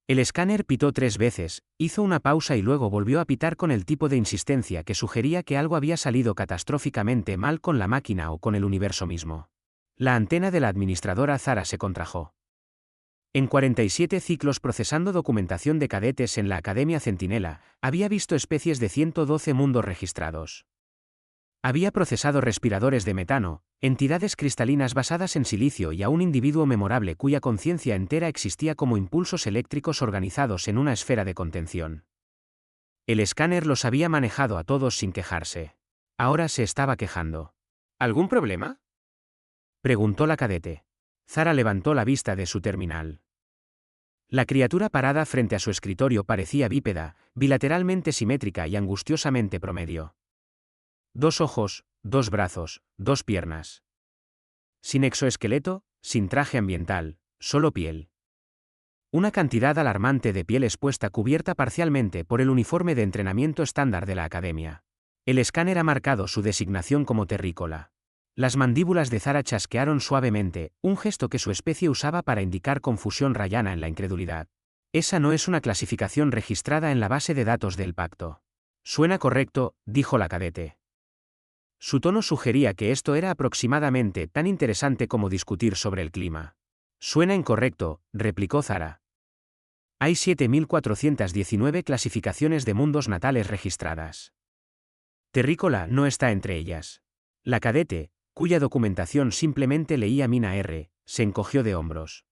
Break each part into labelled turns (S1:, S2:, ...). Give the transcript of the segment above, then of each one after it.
S1: El escáner pitó 3 veces, hizo una pausa y luego volvió a pitar con el tipo de insistencia que sugería que algo había salido catastróficamente mal con la máquina o con el universo mismo. La antena de la administradora Zara se contrajo. En 47 ciclos procesando documentación de cadetes en la Academia Centinela, había visto especies de 112 mundos registrados. Había procesado respiradores de metano, entidades cristalinas basadas en silicio y a un individuo memorable cuya conciencia entera existía como impulsos eléctricos organizados en una esfera de contención. El escáner los había manejado a todos sin quejarse. Ahora se estaba quejando. ¿Algún problema?, preguntó la cadete. Zara levantó la vista de su terminal. La criatura parada frente a su escritorio parecía bípeda, bilateralmente simétrica y angustiosamente promedio. 2 ojos, 2 brazos, 2 piernas. Sin exoesqueleto, sin traje ambiental, solo piel. Una cantidad alarmante de piel expuesta cubierta parcialmente por el uniforme de entrenamiento estándar de la academia. El escáner ha marcado su designación como terrícola. Las mandíbulas de Zara chasquearon suavemente, un gesto que su especie usaba para indicar confusión rayana en la incredulidad. Esa no es una clasificación registrada en la base de datos del pacto. Suena correcto, dijo la cadete. Su tono sugería que esto era aproximadamente tan interesante como discutir sobre el clima. Suena incorrecto, replicó Zara. Hay 7.419 clasificaciones de mundos natales registradas. Terrícola no está entre ellas. La cadete, cuya documentación simplemente leía Mina R., se encogió de hombros.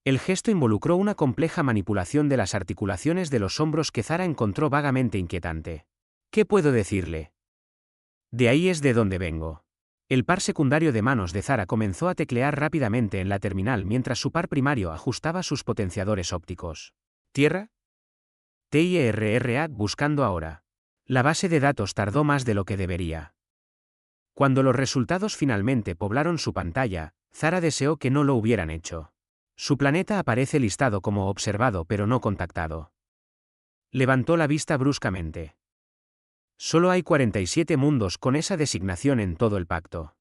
S1: El gesto involucró una compleja manipulación de las articulaciones de los hombros que Zara encontró vagamente inquietante. ¿Qué puedo decirle? De ahí es de donde vengo. El par secundario de manos de Zara comenzó a teclear rápidamente en la terminal mientras su par primario ajustaba sus potenciadores ópticos. ¿Tierra? TIRRA buscando ahora. La base de datos tardó más de lo que debería. Cuando los resultados finalmente poblaron su pantalla, Zara deseó que no lo hubieran hecho. Su planeta aparece listado como observado pero no contactado. Levantó la vista bruscamente. Solo hay 47 mundos con esa designación en todo el pacto.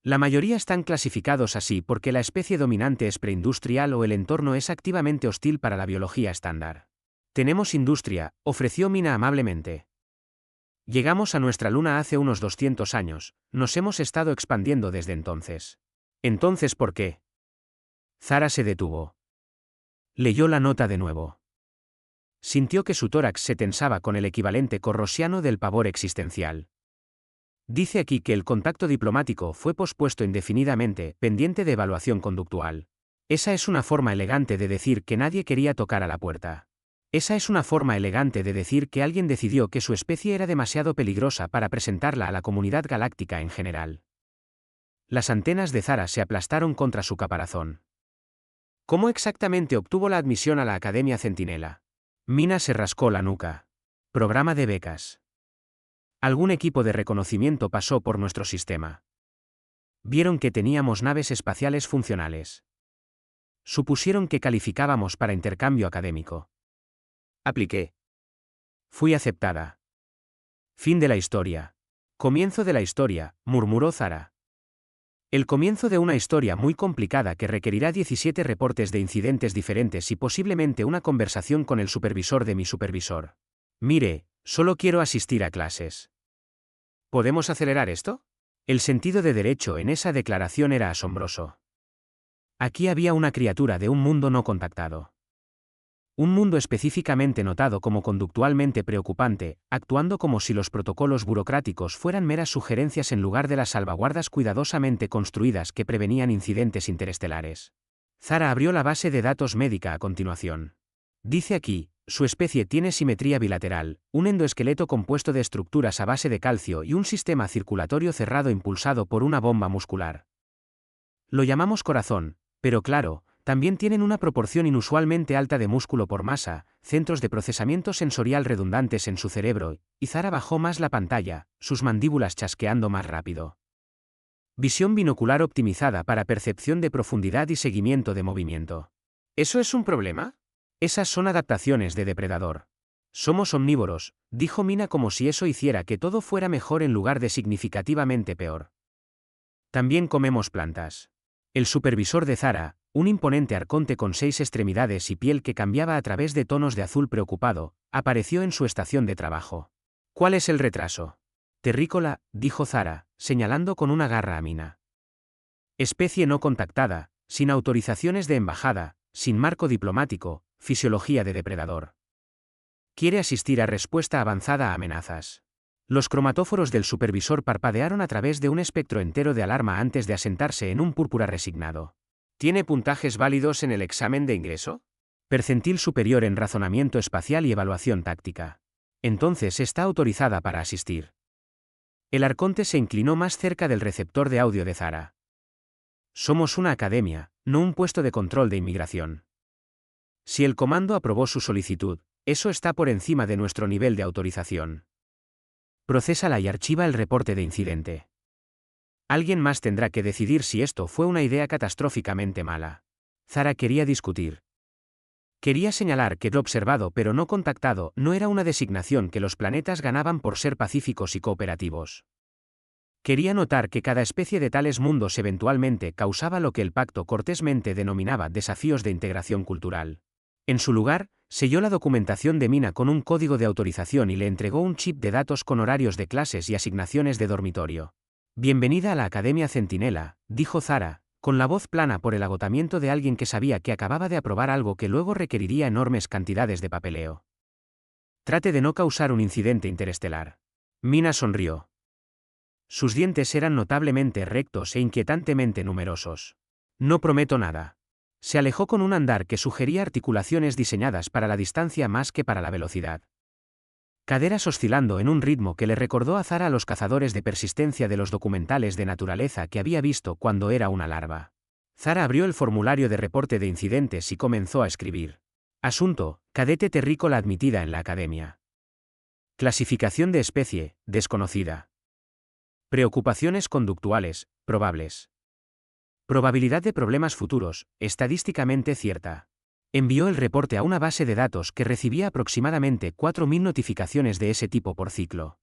S1: La mayoría están clasificados así porque la especie dominante es preindustrial o el entorno es activamente hostil para la biología estándar. Tenemos industria, ofreció Mina amablemente. Llegamos a nuestra luna hace unos 200 años, nos hemos estado expandiendo desde entonces. ¿Entonces por qué? Zara se detuvo. Leyó la nota de nuevo. Sintió que su tórax se tensaba con el equivalente corrosiano del pavor existencial. Dice aquí que el contacto diplomático fue pospuesto indefinidamente, pendiente de evaluación conductual. Esa es una forma elegante de decir que nadie quería tocar a la puerta. Esa es una forma elegante de decir que alguien decidió que su especie era demasiado peligrosa para presentarla a la comunidad galáctica en general. Las antenas de Zara se aplastaron contra su caparazón. ¿Cómo exactamente obtuvo la admisión a la Academia Centinela? Mina se rascó la nuca. Programa de becas. Algún equipo de reconocimiento pasó por nuestro sistema. Vieron que teníamos naves espaciales funcionales. Supusieron que calificábamos para intercambio académico. Apliqué. Fui aceptada. Fin de la historia. Comienzo de la historia, murmuró Zara. El comienzo de una historia muy complicada que requerirá 17 reportes de incidentes diferentes y posiblemente una conversación con el supervisor de mi supervisor. Mire, solo quiero asistir a clases. ¿Podemos acelerar esto? El sentido de derecho en esa declaración era asombroso. Aquí había una criatura de un mundo no contactado. Un mundo específicamente notado como conductualmente preocupante, actuando como si los protocolos burocráticos fueran meras sugerencias en lugar de las salvaguardas cuidadosamente construidas que prevenían incidentes interestelares. Zara abrió la base de datos médica a continuación. Dice aquí, su especie tiene simetría bilateral, un endoesqueleto compuesto de estructuras a base de calcio y un sistema circulatorio cerrado impulsado por una bomba muscular. Lo llamamos corazón, pero claro, también tienen una proporción inusualmente alta de músculo por masa, centros de procesamiento sensorial redundantes en su cerebro, y Zara bajó más la pantalla, sus mandíbulas chasqueando más rápido. Visión binocular optimizada para percepción de profundidad y seguimiento de movimiento. ¿Eso es un problema? Esas son adaptaciones de depredador. Somos omnívoros, dijo Mina como si eso hiciera que todo fuera mejor en lugar de significativamente peor. También comemos plantas. El supervisor de Zara, Un imponente arconte con 6 extremidades y piel que cambiaba a través de tonos de azul preocupado, apareció en su estación de trabajo. ¿Cuál es el retraso? Terrícola, dijo Zara, señalando con una garra a Mina. Especie no contactada, sin autorizaciones de embajada, sin marco diplomático, fisiología de depredador. Quiere asistir a respuesta avanzada a amenazas. Los cromatóforos del supervisor parpadearon a través de un espectro entero de alarma antes de asentarse en un púrpura resignado. ¿Tiene puntajes válidos en el examen de ingreso? Percentil superior en razonamiento espacial y evaluación táctica. Entonces está autorizada para asistir. El arconte se inclinó más cerca del receptor de audio de Zara. Somos una academia, no un puesto de control de inmigración. Si el comando aprobó su solicitud, eso está por encima de nuestro nivel de autorización. Procésala y archiva el reporte de incidente. Alguien más tendrá que decidir si esto fue una idea catastróficamente mala. Zara quería discutir. Quería señalar que lo observado pero no contactado no era una designación que los planetas ganaban por ser pacíficos y cooperativos. Quería notar que cada especie de tales mundos eventualmente causaba lo que el pacto cortésmente denominaba desafíos de integración cultural. En su lugar, selló la documentación de Mina con un código de autorización y le entregó un chip de datos con horarios de clases y asignaciones de dormitorio. Bienvenida a la Academia Centinela, dijo Zara, con la voz plana por el agotamiento de alguien que sabía que acababa de aprobar algo que luego requeriría enormes cantidades de papeleo. Trate de no causar un incidente interestelar. Mina sonrió. Sus dientes eran notablemente rectos e inquietantemente numerosos. No prometo nada. Se alejó con un andar que sugería articulaciones diseñadas para la distancia más que para la velocidad. Caderas oscilando en un ritmo que le recordó a Zara a los cazadores de persistencia de los documentales de naturaleza que había visto cuando era una larva. Zara abrió el formulario de reporte de incidentes y comenzó a escribir. Asunto: cadete terrícola admitida en la academia. Clasificación de especie: desconocida. Preocupaciones conductuales: probables. Probabilidad de problemas futuros: estadísticamente cierta. Envió el reporte a una base de datos que recibía aproximadamente 4.000 notificaciones de ese tipo por ciclo.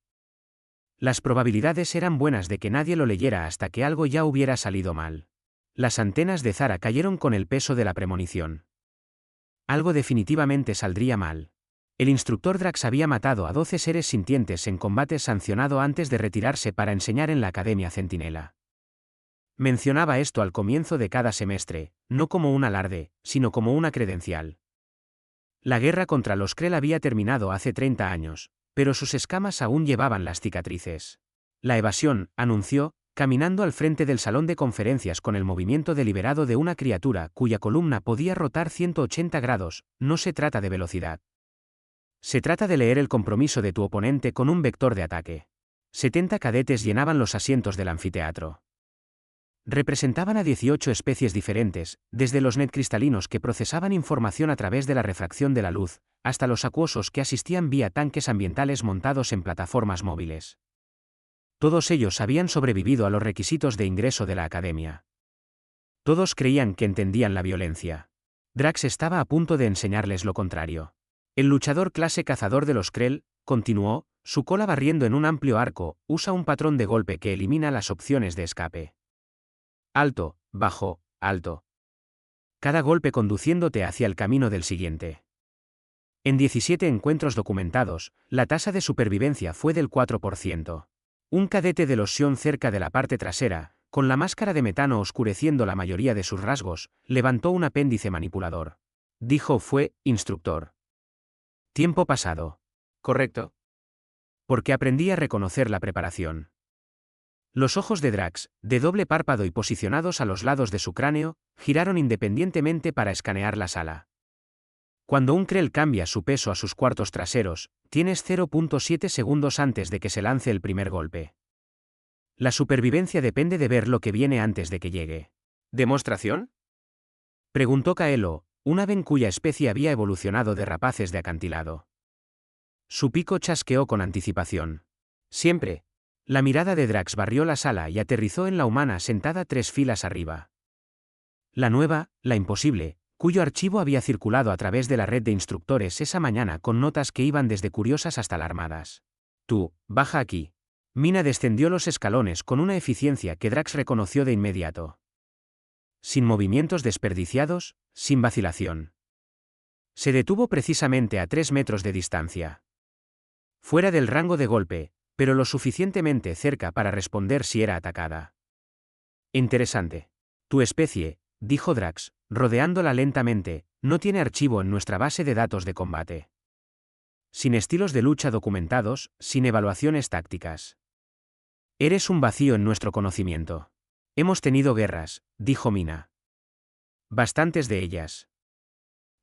S1: Las probabilidades eran buenas de que nadie lo leyera hasta que algo ya hubiera salido mal. Las antenas de Zara cayeron con el peso de la premonición. Algo definitivamente saldría mal. El instructor Drax había matado a 12 seres sintientes en combate sancionado antes de retirarse para enseñar en la Academia Centinela. Mencionaba esto al comienzo de cada semestre, no como un alarde, sino como una credencial. La guerra contra los Krell había terminado hace 30 años, pero sus escamas aún llevaban las cicatrices. La evasión, anunció, caminando al frente del salón de conferencias con el movimiento deliberado de una criatura cuya columna podía rotar 180 grados, no se trata de velocidad. Se trata de leer el compromiso de tu oponente con un vector de ataque. 70 cadetes llenaban los asientos del anfiteatro. Representaban a 18 especies diferentes, desde los netcristalinos que procesaban información a través de la refracción de la luz, hasta los acuosos que asistían vía tanques ambientales montados en plataformas móviles. Todos ellos habían sobrevivido a los requisitos de ingreso de la academia. Todos creían que entendían la violencia. Drax estaba a punto de enseñarles lo contrario. El luchador clase cazador de los Krell, continuó, su cola barriendo en un amplio arco, usa un patrón de golpe que elimina las opciones de escape. Alto, bajo, alto. Cada golpe conduciéndote hacia el camino del siguiente. En 17 encuentros documentados, la tasa de supervivencia fue del 4%. Un cadete de los Sion cerca de la parte trasera, con la máscara de metano oscureciendo la mayoría de sus rasgos, levantó un apéndice manipulador. Dijo fue, instructor. Tiempo pasado. ¿Correcto? Porque aprendí a reconocer la preparación. Los ojos de Drax, de doble párpado y posicionados a los lados de su cráneo, giraron independientemente para escanear la sala. Cuando un Krell cambia su peso a sus cuartos traseros, tienes 0.7 segundos antes de que se lance el primer golpe. La supervivencia depende de ver lo que viene antes de que llegue. ¿Demostración? Preguntó Kaelo, un ave cuya especie había evolucionado de rapaces de acantilado. Su pico chasqueó con anticipación. Siempre. La mirada de Drax barrió la sala y aterrizó en la humana sentada 3 filas arriba. La nueva, la imposible, cuyo archivo había circulado a través de la red de instructores esa mañana con notas que iban desde curiosas hasta alarmadas. Tú, baja aquí. Mina descendió los escalones con una eficiencia que Drax reconoció de inmediato. sin movimientos desperdiciados, sin vacilación. Se detuvo precisamente a 3 metros de distancia. Fuera del rango de golpe, pero lo suficientemente cerca para responder si era atacada. Interesante. Tu especie, dijo Drax, rodeándola lentamente, no tiene archivo en nuestra base de datos de combate. Sin estilos de lucha documentados, sin evaluaciones tácticas. Eres un vacío en nuestro conocimiento. Hemos tenido guerras, dijo Mina. Bastantes de ellas.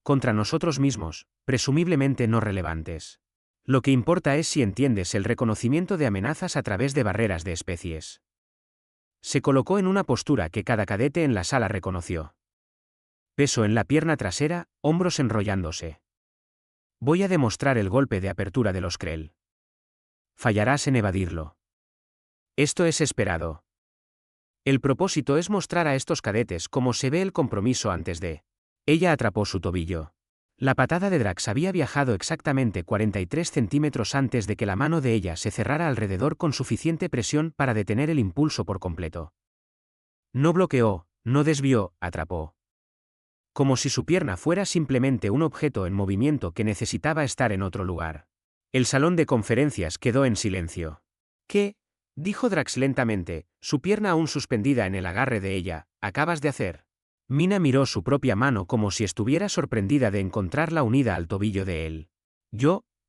S1: Contra nosotros mismos, presumiblemente no relevantes. Lo que importa es si entiendes el reconocimiento de amenazas a través de barreras de especies. Se colocó en una postura que cada cadete en la sala reconoció. Peso en la pierna trasera, hombros enrollándose. Voy a demostrar el golpe de apertura de los Krell. Fallarás en evadirlo. Esto es esperado. El propósito es mostrar a estos cadetes cómo se ve el compromiso antes de. Ella atrapó su tobillo. La patada de Drax había viajado exactamente 43 centímetros antes de que la mano de ella se cerrara alrededor con suficiente presión para detener el impulso por completo. No bloqueó, no desvió, atrapó. Como si su pierna fuera simplemente un objeto en movimiento que necesitaba estar en otro lugar. El salón de conferencias quedó en silencio. ¿Qué? Dijo Drax lentamente, su pierna aún suspendida en el agarre de ella. ¿Acabas de hacer? Mina miró su propia mano como si estuviera sorprendida de encontrarla unida al tobillo de él.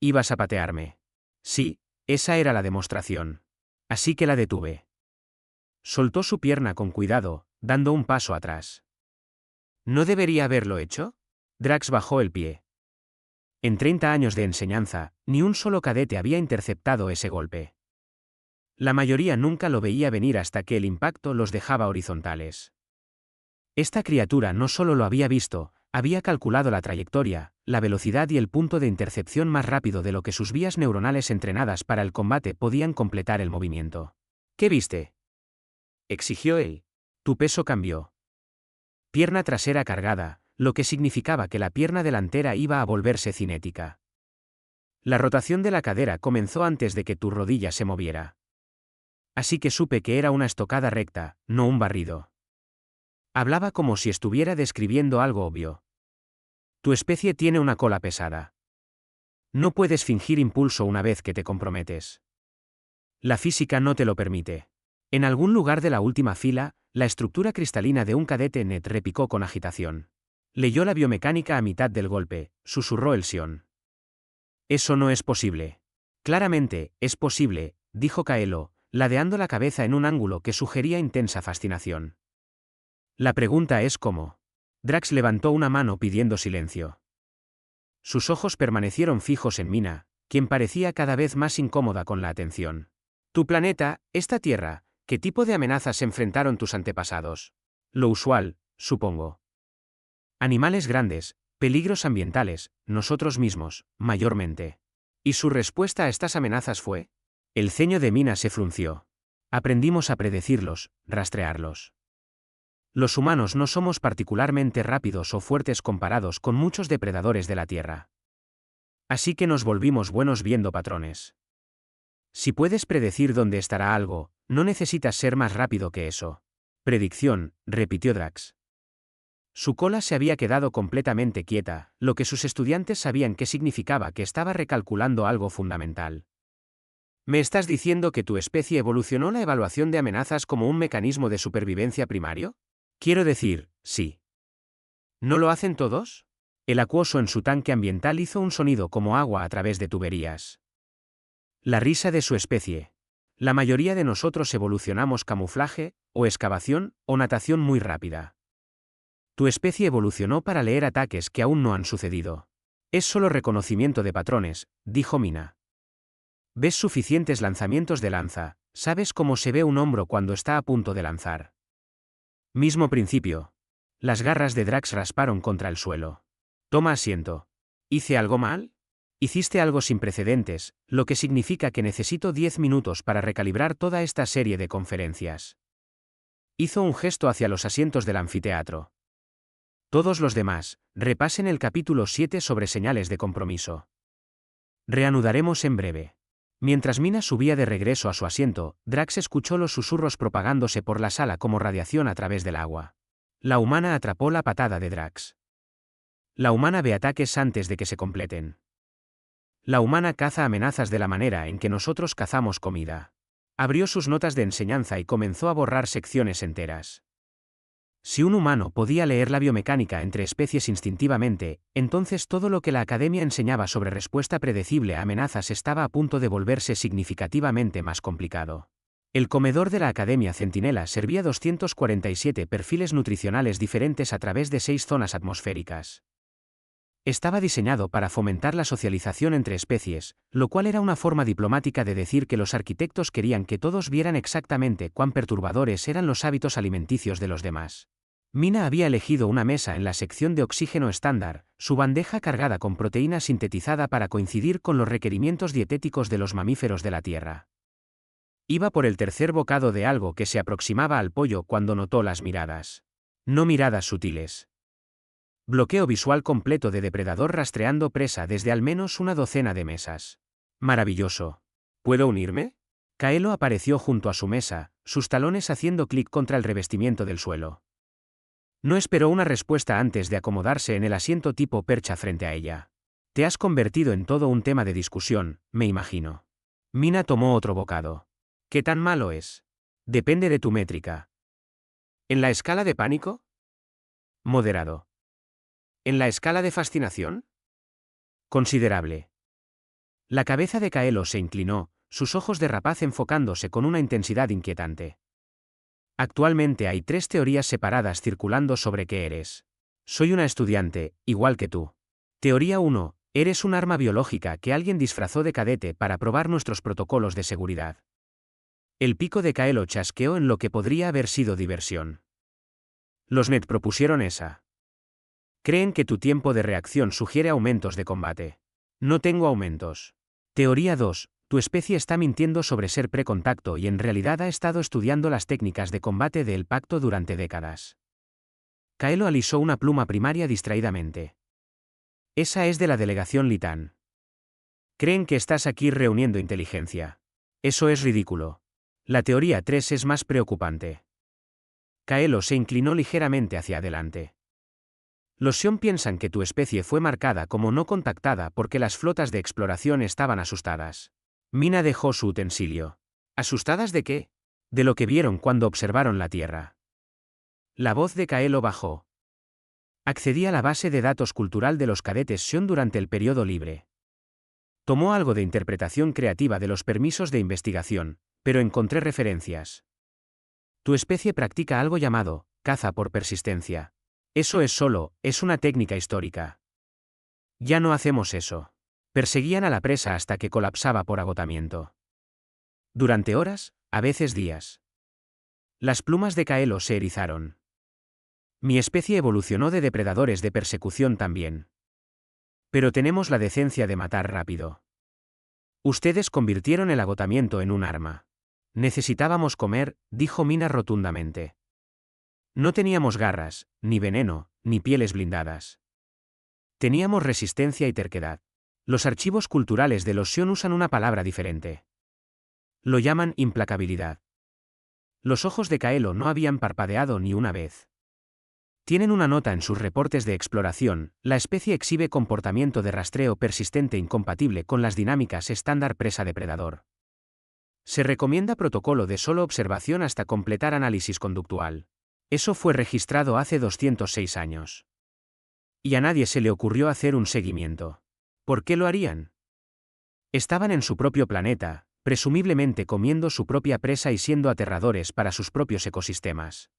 S1: ¿Ibas a patearme? Sí, esa era la demostración. Así que la detuve. Soltó su pierna con cuidado, dando un paso atrás. ¿No debería haberlo hecho? Drax bajó el pie. En 30 años de enseñanza, ni un solo cadete había interceptado ese golpe. La mayoría nunca lo veía venir hasta que el impacto los dejaba horizontales. Esta criatura no solo lo había visto, había calculado la trayectoria, la velocidad y el punto de intercepción más rápido de lo que sus vías neuronales entrenadas para el combate podían completar el movimiento. ¿Qué viste? Exigió él. Tu peso cambió. Pierna trasera cargada, lo que significaba que la pierna delantera iba a volverse cinética. La rotación de la cadera comenzó antes de que tu rodilla se moviera. Así que supe que era una estocada recta, no un barrido. Hablaba como si estuviera describiendo algo obvio. Tu especie tiene una cola pesada. No puedes fingir impulso una vez que te comprometes. La física no te lo permite. En algún lugar de la última fila, la estructura cristalina de un cadete net repicó con agitación. Leyó la biomecánica a mitad del golpe, susurró el Sion. Eso no es posible. Claramente, es posible, dijo Kaelo, ladeando la cabeza en un ángulo que sugería intensa fascinación. La pregunta es cómo. Drax levantó una mano pidiendo silencio. Sus ojos permanecieron fijos en Mina, quien parecía cada vez más incómoda con la atención. Tu planeta, esta Tierra, ¿qué tipo de amenazas enfrentaron tus antepasados? Lo usual, supongo. Animales grandes, peligros ambientales, nosotros mismos, mayormente. ¿Y su respuesta a estas amenazas fue? El ceño de Mina se frunció. Aprendimos a predecirlos, rastrearlos. Los humanos no somos particularmente rápidos o fuertes comparados con muchos depredadores de la Tierra. Así que nos volvimos buenos viendo patrones. Si puedes predecir dónde estará algo, no necesitas ser más rápido que eso. Predicción, repitió Drax. Su cola se había quedado completamente quieta, lo que sus estudiantes sabían que significaba que estaba recalculando algo fundamental. ¿Me estás diciendo que tu especie evolucionó la evaluación de amenazas como un mecanismo de supervivencia primario? Quiero decir, sí. ¿No lo hacen todos? El acuoso en su tanque ambiental hizo un sonido como agua a través de tuberías. La risa de su especie. La mayoría de nosotros evolucionamos camuflaje, o excavación, o natación muy rápida. Tu especie evolucionó para leer ataques que aún no han sucedido. Es solo reconocimiento de patrones, dijo Mina. Ves suficientes lanzamientos de lanza, sabes cómo se ve un hombro cuando está a punto de lanzar. Mismo principio. Las garras de Drax rasparon contra el suelo. Toma asiento. ¿Hice algo mal? Hiciste algo sin precedentes, lo que significa que necesito 10 minutos para recalibrar toda esta serie de conferencias. Hizo un gesto hacia los asientos del anfiteatro. Todos los demás, repasen el capítulo 7 sobre señales de compromiso. Reanudaremos en breve. Mientras Mina subía de regreso a su asiento, Drax escuchó los susurros propagándose por la sala como radiación a través del agua. La humana atrapó la patada de Drax. La humana ve ataques antes de que se completen. La humana caza amenazas de la manera en que nosotros cazamos comida. Abrió sus notas de enseñanza y comenzó a borrar secciones enteras. Si un humano podía leer la biomecánica entre especies instintivamente, entonces todo lo que la academia enseñaba sobre respuesta predecible a amenazas estaba a punto de volverse significativamente más complicado. El comedor de la Academia Centinela servía 247 perfiles nutricionales diferentes a través de 6 zonas atmosféricas. Estaba diseñado para fomentar la socialización entre especies, lo cual era una forma diplomática de decir que los arquitectos querían que todos vieran exactamente cuán perturbadores eran los hábitos alimenticios de los demás. Mina había elegido una mesa en la sección de oxígeno estándar, su bandeja cargada con proteína sintetizada para coincidir con los requerimientos dietéticos de los mamíferos de la Tierra. Iba por el tercer bocado de algo que se aproximaba al pollo cuando notó las miradas. No miradas sutiles. Bloqueo visual completo de depredador rastreando presa desde al menos una docena de mesas. Maravilloso. ¿Puedo unirme? Kaelo apareció junto a su mesa, sus talones haciendo clic contra el revestimiento del suelo. No esperó una respuesta antes de acomodarse en el asiento tipo percha frente a ella. Te has convertido en todo un tema de discusión, me imagino. Mina tomó otro bocado. ¿Qué tan malo es? Depende de tu métrica. ¿En la escala de pánico? Moderado. ¿En la escala de fascinación? Considerable. La cabeza de Kaelo se inclinó, sus ojos de rapaz enfocándose con una intensidad inquietante. Actualmente hay 3 teorías separadas circulando sobre qué eres. Soy una estudiante, igual que tú. Teoría 1. Eres un arma biológica que alguien disfrazó de cadete para probar nuestros protocolos de seguridad. El pico de Kaelo chasqueó en lo que podría haber sido diversión. Los Net propusieron esa. Creen que tu tiempo de reacción sugiere aumentos de combate. No tengo aumentos. Teoría 2. Tu especie está mintiendo sobre ser precontacto y en realidad ha estado estudiando las técnicas de combate del pacto durante décadas. Kaelo alisó una pluma primaria distraídamente. Esa es de la delegación Litán. Creen que estás aquí reuniendo inteligencia. Eso es ridículo. La teoría 3 es más preocupante. Kaelo se inclinó ligeramente hacia adelante. Los Sion piensan que tu especie fue marcada como no contactada porque las flotas de exploración estaban asustadas. Mina dejó su utensilio. ¿Asustadas de qué? De lo que vieron cuando observaron la Tierra. La voz de Kaelo bajó. Accedí a la base de datos cultural de los cadetes Sion durante el periodo libre. Tomó algo de interpretación creativa de los permisos de investigación, pero encontré referencias. Tu especie practica algo llamado caza por persistencia. Eso es una técnica histórica. Ya no hacemos eso. Perseguían a la presa hasta que colapsaba por agotamiento. Durante horas, a veces días. Las plumas de Kaelo se erizaron. Mi especie evolucionó de depredadores de persecución también. Pero tenemos la decencia de matar rápido. Ustedes convirtieron el agotamiento en un arma. Necesitábamos comer, dijo Mina rotundamente. No teníamos garras, ni veneno, ni pieles blindadas. Teníamos resistencia y terquedad. Los archivos culturales de los Sion usan una palabra diferente. Lo llaman implacabilidad. Los ojos de Kaelo no habían parpadeado ni una vez. Tienen una nota en sus reportes de exploración: la especie exhibe comportamiento de rastreo persistente incompatible con las dinámicas estándar presa-depredador. Se recomienda protocolo de solo observación hasta completar análisis conductual. Eso fue registrado hace 206 años. Y a nadie se le ocurrió hacer un seguimiento. ¿Por qué lo harían? Estaban en su propio planeta, presumiblemente comiendo su propia presa y siendo aterradores para sus propios ecosistemas.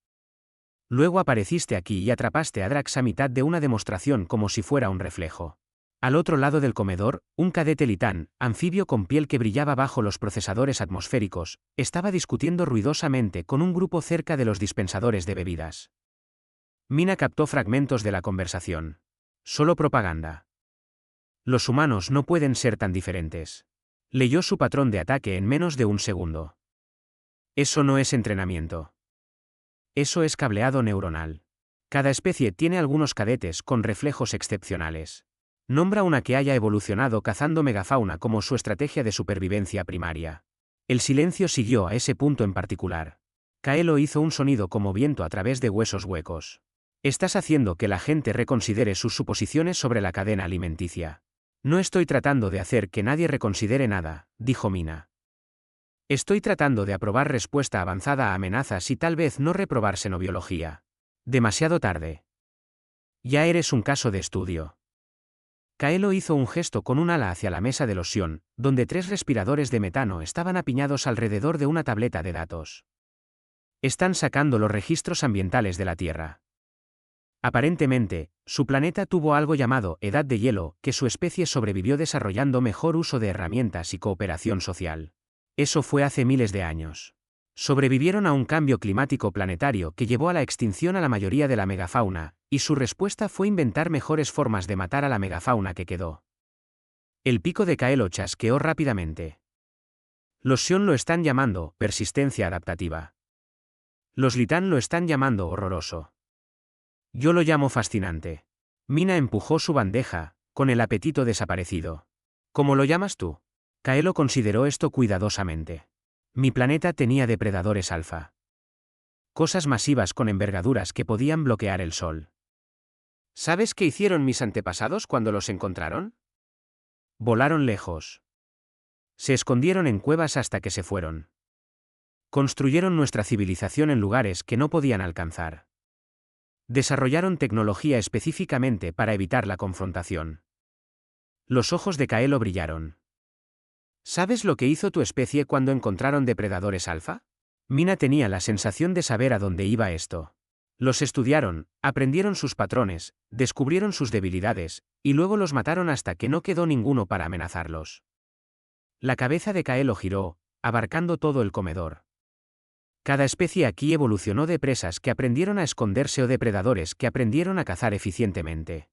S1: Luego apareciste aquí y atrapaste a Drax a mitad de una demostración como si fuera un reflejo. Al otro lado del comedor, un cadete Litán, anfibio con piel que brillaba bajo los procesadores atmosféricos, estaba discutiendo ruidosamente con un grupo cerca de los dispensadores de bebidas. Mina captó fragmentos de la conversación. Solo propaganda. Los humanos no pueden ser tan diferentes. Leyó su patrón de ataque en menos de un segundo. Eso no es entrenamiento. Eso es cableado neuronal. Cada especie tiene algunos cadetes con reflejos excepcionales. Nombra una que haya evolucionado cazando megafauna como su estrategia de supervivencia primaria. El silencio siguió a ese punto en particular. Kaelo hizo un sonido como viento a través de huesos huecos. Estás haciendo que la gente reconsidere sus suposiciones sobre la cadena alimenticia. No estoy tratando de hacer que nadie reconsidere nada, dijo Mina. Estoy tratando de aprobar respuesta avanzada a amenazas y tal vez no reprobar xenobiología. Demasiado tarde. Ya eres un caso de estudio. Kaelo hizo un gesto con un ala hacia la mesa de loción, donde 3 respiradores de metano estaban apiñados alrededor de una tableta de datos. Están sacando los registros ambientales de la Tierra. Aparentemente, su planeta tuvo algo llamado Edad de Hielo, que su especie sobrevivió desarrollando mejor uso de herramientas y cooperación social. Eso fue hace miles de años. Sobrevivieron a un cambio climático planetario que llevó a la extinción a la mayoría de la megafauna, y su respuesta fue inventar mejores formas de matar a la megafauna que quedó. El pico de Kaelo chasqueó rápidamente. Los Sion lo están llamando persistencia adaptativa. Los Litán lo están llamando horroroso. Yo lo llamo fascinante. Mina empujó su bandeja, con el apetito desaparecido. ¿Cómo lo llamas tú? Kaelo consideró esto cuidadosamente. Mi planeta tenía depredadores alfa. Cosas masivas con envergaduras que podían bloquear el sol. ¿Sabes qué hicieron mis antepasados cuando los encontraron? Volaron lejos. Se escondieron en cuevas hasta que se fueron. Construyeron nuestra civilización en lugares que no podían alcanzar. Desarrollaron tecnología específicamente para evitar la confrontación. Los ojos de Kaelo brillaron. ¿Sabes lo que hizo tu especie cuando encontraron depredadores alfa? Mina tenía la sensación de saber a dónde iba esto. Los estudiaron, aprendieron sus patrones, descubrieron sus debilidades, y luego los mataron hasta que no quedó ninguno para amenazarlos. La cabeza de Kaelo giró, abarcando todo el comedor. Cada especie aquí evolucionó de presas que aprendieron a esconderse o depredadores que aprendieron a cazar eficientemente.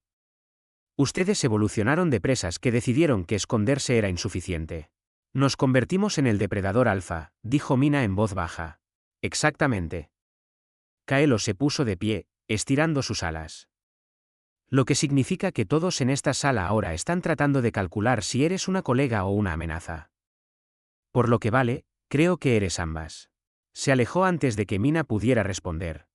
S1: Ustedes evolucionaron de presas que decidieron que esconderse era insuficiente. Nos convertimos en el depredador alfa, dijo Mina en voz baja. Exactamente. Kaelo se puso de pie, estirando sus alas. Lo que significa que todos en esta sala ahora están tratando de calcular si eres una colega o una amenaza. Por lo que vale, creo que eres ambas. Se alejó antes de que Mina pudiera responder.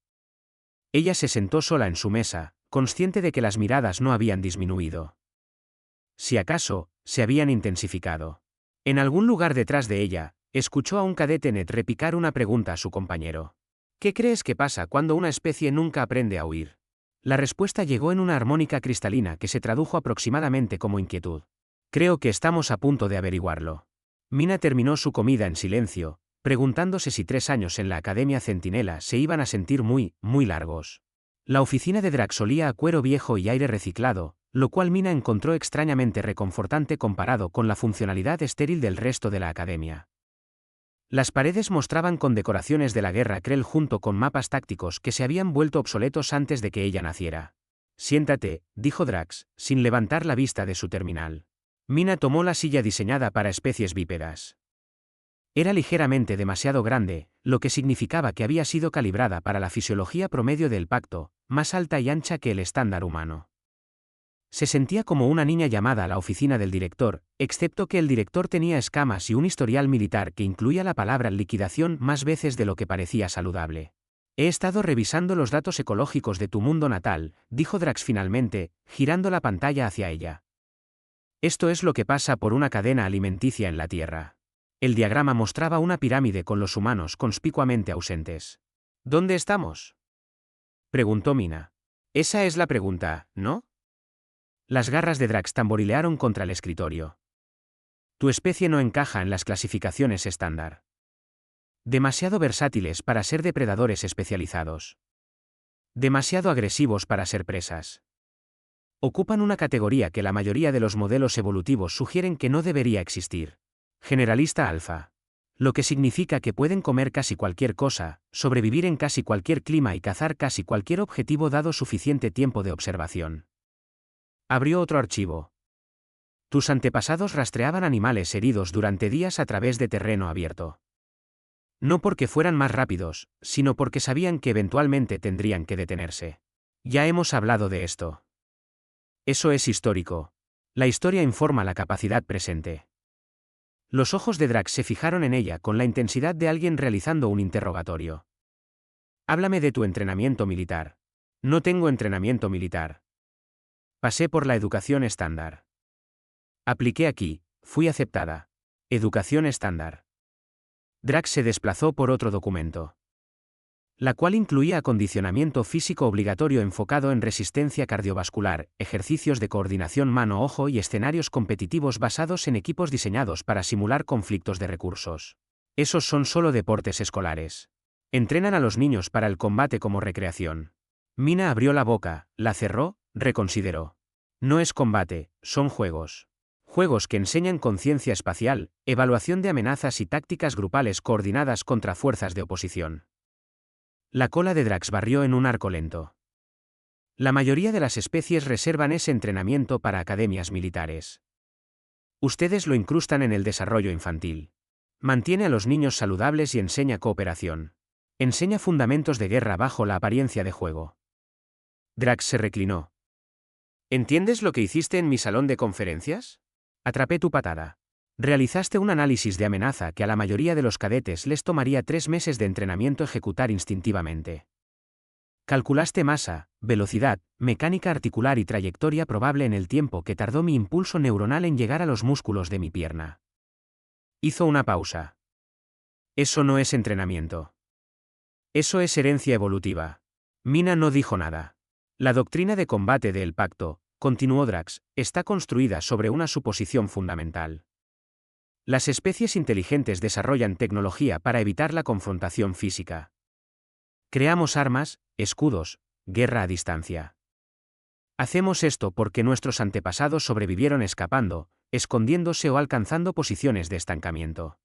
S1: Ella se sentó sola en su mesa, consciente de que las miradas no habían disminuido. Si acaso, se habían intensificado. En algún lugar detrás de ella, escuchó a un cadete Net repicar una pregunta a su compañero. ¿Qué crees que pasa cuando una especie nunca aprende a huir? La respuesta llegó en una armónica cristalina que se tradujo aproximadamente como inquietud. Creo que estamos a punto de averiguarlo. Mina terminó su comida en silencio, preguntándose si 3 años en la Academia Centinela se iban a sentir muy largos. La oficina de Drax olía a cuero viejo y aire reciclado, lo cual Mina encontró extrañamente reconfortante comparado con la funcionalidad estéril del resto de la academia. Las paredes mostraban condecoraciones de la guerra Krell junto con mapas tácticos que se habían vuelto obsoletos antes de que ella naciera. Siéntate, dijo Drax, sin levantar la vista de su terminal. Mina tomó la silla diseñada para especies bípedas. Era ligeramente demasiado grande, lo que significaba que había sido calibrada para la fisiología promedio del pacto, más alta y ancha que el estándar humano. Se sentía como una niña llamada a la oficina del director, excepto que el director tenía escamas y un historial militar que incluía la palabra liquidación más veces de lo que parecía saludable. He estado revisando los datos ecológicos de tu mundo natal, dijo Drax finalmente, girando la pantalla hacia ella. Esto es lo que pasa por una cadena alimenticia en la Tierra. El diagrama mostraba una pirámide con los humanos conspicuamente ausentes. ¿Dónde estamos? Preguntó Mina. Esa es la pregunta, ¿no? Las garras de Drax tamborilearon contra el escritorio. Tu especie no encaja en las clasificaciones estándar. Demasiado versátiles para ser depredadores especializados. Demasiado agresivos para ser presas. Ocupan una categoría que la mayoría de los modelos evolutivos sugieren que no debería existir. Generalista alfa. Lo que significa que pueden comer casi cualquier cosa, sobrevivir en casi cualquier clima y cazar casi cualquier objetivo dado suficiente tiempo de observación. Abrió otro archivo. Tus antepasados rastreaban animales heridos durante días a través de terreno abierto. No porque fueran más rápidos, sino porque sabían que eventualmente tendrían que detenerse. Ya hemos hablado de esto. Eso es histórico. La historia informa la capacidad presente. Los ojos de Drax se fijaron en ella con la intensidad de alguien realizando un interrogatorio. Háblame de tu entrenamiento militar. No tengo entrenamiento militar. Pasé por la educación estándar. Apliqué aquí, fui aceptada. Educación estándar. Drax se desplazó por otro documento, la cual incluía acondicionamiento físico obligatorio enfocado en resistencia cardiovascular, ejercicios de coordinación mano-ojo y escenarios competitivos basados en equipos diseñados para simular conflictos de recursos. Esos son solo deportes escolares. Entrenan a los niños para el combate como recreación. Mina abrió la boca, la cerró, reconsideró. No es combate, son juegos. Juegos que enseñan conciencia espacial, evaluación de amenazas y tácticas grupales coordinadas contra fuerzas de oposición. La cola de Drax barrió en un arco lento. La mayoría de las especies reservan ese entrenamiento para academias militares. Ustedes lo incrustan en el desarrollo infantil. Mantiene a los niños saludables y enseña cooperación. Enseña fundamentos de guerra bajo la apariencia de juego. Drax se reclinó. ¿Entiendes lo que hiciste en mi salón de conferencias? Atrapé tu patada. Realizaste un análisis de amenaza que a la mayoría de los cadetes les tomaría 3 meses de entrenamiento ejecutar instintivamente. Calculaste masa, velocidad, mecánica articular y trayectoria probable en el tiempo que tardó mi impulso neuronal en llegar a los músculos de mi pierna. Hizo una pausa. Eso no es entrenamiento. Eso es herencia evolutiva. Mina no dijo nada. La doctrina de combate del pacto, continuó Drax, está construida sobre una suposición fundamental. Las especies inteligentes desarrollan tecnología para evitar la confrontación física. Creamos armas, escudos, guerra a distancia. Hacemos esto porque nuestros antepasados sobrevivieron escapando, escondiéndose o alcanzando posiciones de estancamiento.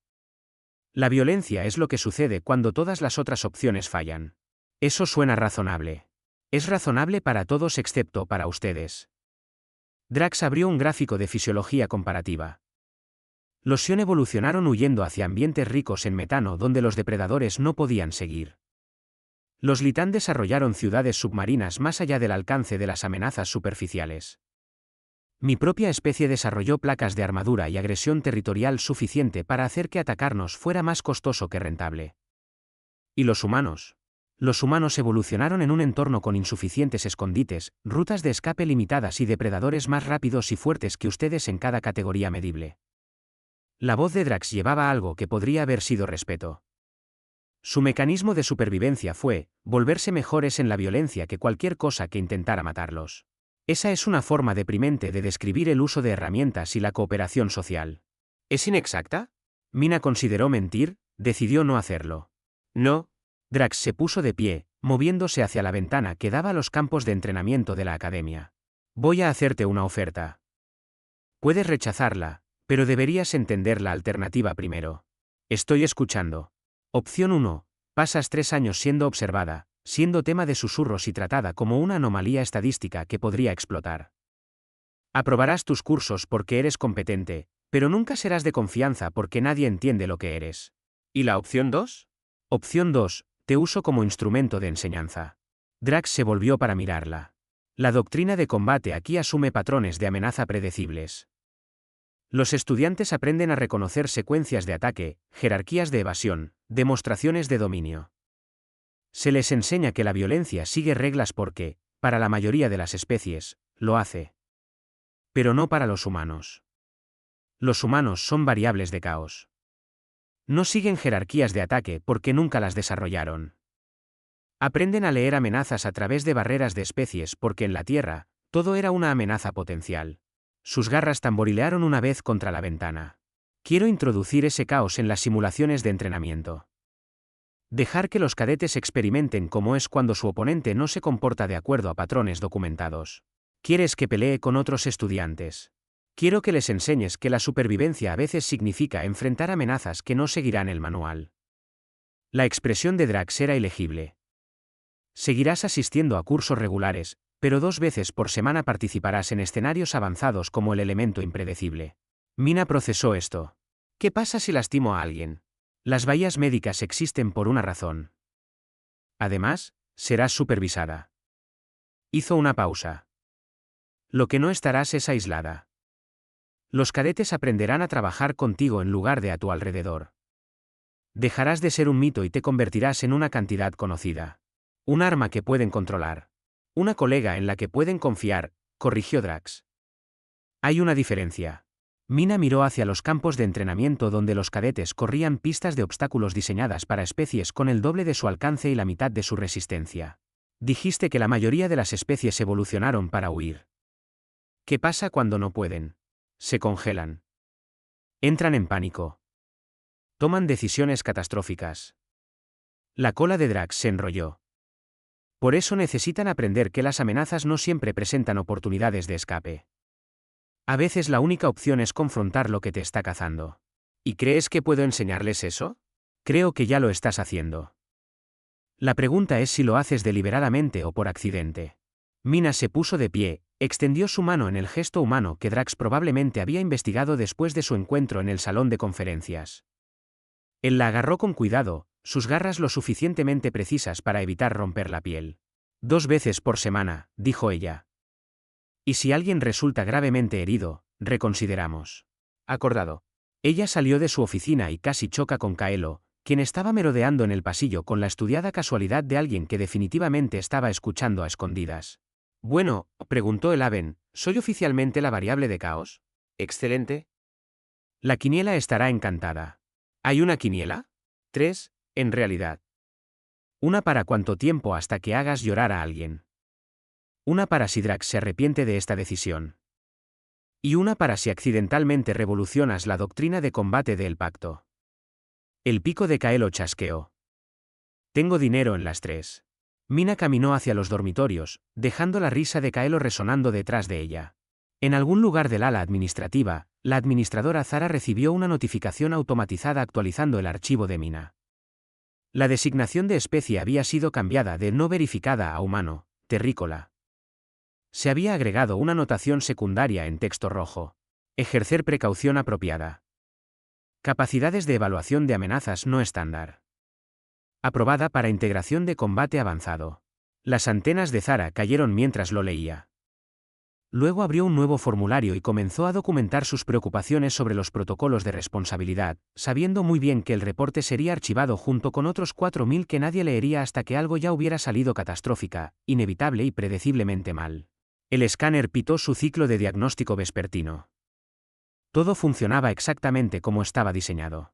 S1: La violencia es lo que sucede cuando todas las otras opciones fallan. Eso suena razonable. Es razonable para todos excepto para ustedes. Drax abrió un gráfico de fisiología comparativa. Los Sion evolucionaron huyendo hacia ambientes ricos en metano donde los depredadores no podían seguir. Los Litán desarrollaron ciudades submarinas más allá del alcance de las amenazas superficiales. Mi propia especie desarrolló placas de armadura y agresión territorial suficiente para hacer que atacarnos fuera más costoso que rentable. ¿Y los humanos? Los humanos evolucionaron en un entorno con insuficientes escondites, rutas de escape limitadas y depredadores más rápidos y fuertes que ustedes en cada categoría medible. La voz de Drax llevaba algo que podría haber sido respeto. Su mecanismo de supervivencia fue volverse mejores en la violencia que cualquier cosa que intentara matarlos. Esa es una forma deprimente de describir el uso de herramientas y la cooperación social. ¿Es inexacta? Mina consideró mentir, decidió no hacerlo. No. Drax se puso de pie, moviéndose hacia la ventana que daba a los campos de entrenamiento de la academia. Voy a hacerte una oferta. Puedes rechazarla, pero deberías entender la alternativa primero. Estoy escuchando. Opción 1. Pasas 3 años siendo observada, siendo tema de susurros y tratada como una anomalía estadística que podría explotar. Aprobarás tus cursos porque eres competente, pero nunca serás de confianza porque nadie entiende lo que eres. ¿Y la opción 2? Opción 2. Te uso como instrumento de enseñanza. Drax se volvió para mirarla. La doctrina de combate aquí asume patrones de amenaza predecibles. Los estudiantes aprenden a reconocer secuencias de ataque, jerarquías de evasión, demostraciones de dominio. Se les enseña que la violencia sigue reglas porque, para la mayoría de las especies, lo hace. Pero no para los humanos. Los humanos son variables de caos. No siguen jerarquías de ataque porque nunca las desarrollaron. Aprenden a leer amenazas a través de barreras de especies porque en la Tierra, todo era una amenaza potencial. Sus garras tamborilearon una vez contra la ventana. Quiero introducir ese caos en las simulaciones de entrenamiento. Dejar que los cadetes experimenten cómo es cuando su oponente no se comporta de acuerdo a patrones documentados. ¿Quieres que pelee con otros estudiantes? Quiero que les enseñes que la supervivencia a veces significa enfrentar amenazas que no seguirán el manual. La expresión de Drax era ilegible. Seguirás asistiendo a cursos regulares, pero 2 veces por semana participarás en escenarios avanzados como el elemento impredecible. Mina procesó esto. ¿Qué pasa si lastimo a alguien? Las bahías médicas existen por una razón. Además, serás supervisada. Hizo una pausa. Lo que no estarás es aislada. Los cadetes aprenderán a trabajar contigo en lugar de a tu alrededor. Dejarás de ser un mito y te convertirás en una cantidad conocida. Un arma que pueden controlar. Una colega en la que pueden confiar, corrigió Drax. Hay una diferencia. Mina miró hacia los campos de entrenamiento donde los cadetes corrían pistas de obstáculos diseñadas para especies con el doble de su alcance y la mitad de su resistencia. Dijiste que la mayoría de las especies evolucionaron para huir. ¿Qué pasa cuando no pueden? Se congelan. Entran en pánico. Toman decisiones catastróficas. La cola de Drax se enrolló. Por eso necesitan aprender que las amenazas no siempre presentan oportunidades de escape. A veces la única opción es confrontar lo que te está cazando. ¿Y crees que puedo enseñarles eso? Creo que ya lo estás haciendo. La pregunta es si lo haces deliberadamente o por accidente. Mina se puso de pie, extendió su mano en el gesto humano que Drax probablemente había investigado después de su encuentro en el salón de conferencias. Él la agarró con cuidado, sus garras lo suficientemente precisas para evitar romper la piel. 2 veces por semana, dijo ella. Y si alguien resulta gravemente herido, reconsideramos. Acordado. Ella salió de su oficina y casi choca con Kaelo, quien estaba merodeando en el pasillo con la estudiada casualidad de alguien que definitivamente estaba escuchando a escondidas. Bueno, preguntó el Aven, ¿soy oficialmente la variable de caos? Excelente. La quiniela estará encantada. ¿Hay una quiniela? 3, en realidad. Una para cuánto tiempo hasta que hagas llorar a alguien. Una para si Drax se arrepiente de esta decisión. Y una para si accidentalmente revolucionas la doctrina de combate del pacto. El pico de Kaelo chasqueó. Tengo dinero en las 3. Mina caminó hacia los dormitorios, dejando la risa de Kaelo resonando detrás de ella. En algún lugar del ala administrativa, la administradora Zara recibió una notificación automatizada actualizando el archivo de Mina. La designación de especie había sido cambiada de no verificada a humano, terrícola. Se había agregado una notación secundaria en texto rojo. Ejercer precaución apropiada. Capacidades de evaluación de amenazas no estándar. Aprobada para integración de combate avanzado. Las antenas de Zara cayeron mientras lo leía. Luego abrió un nuevo formulario y comenzó a documentar sus preocupaciones sobre los protocolos de responsabilidad, sabiendo muy bien que el reporte sería archivado junto con otros 4000 que nadie leería hasta que algo ya hubiera salido catastrófica, inevitable y predeciblemente mal. El escáner pitó su ciclo de diagnóstico vespertino. Todo funcionaba exactamente como estaba diseñado.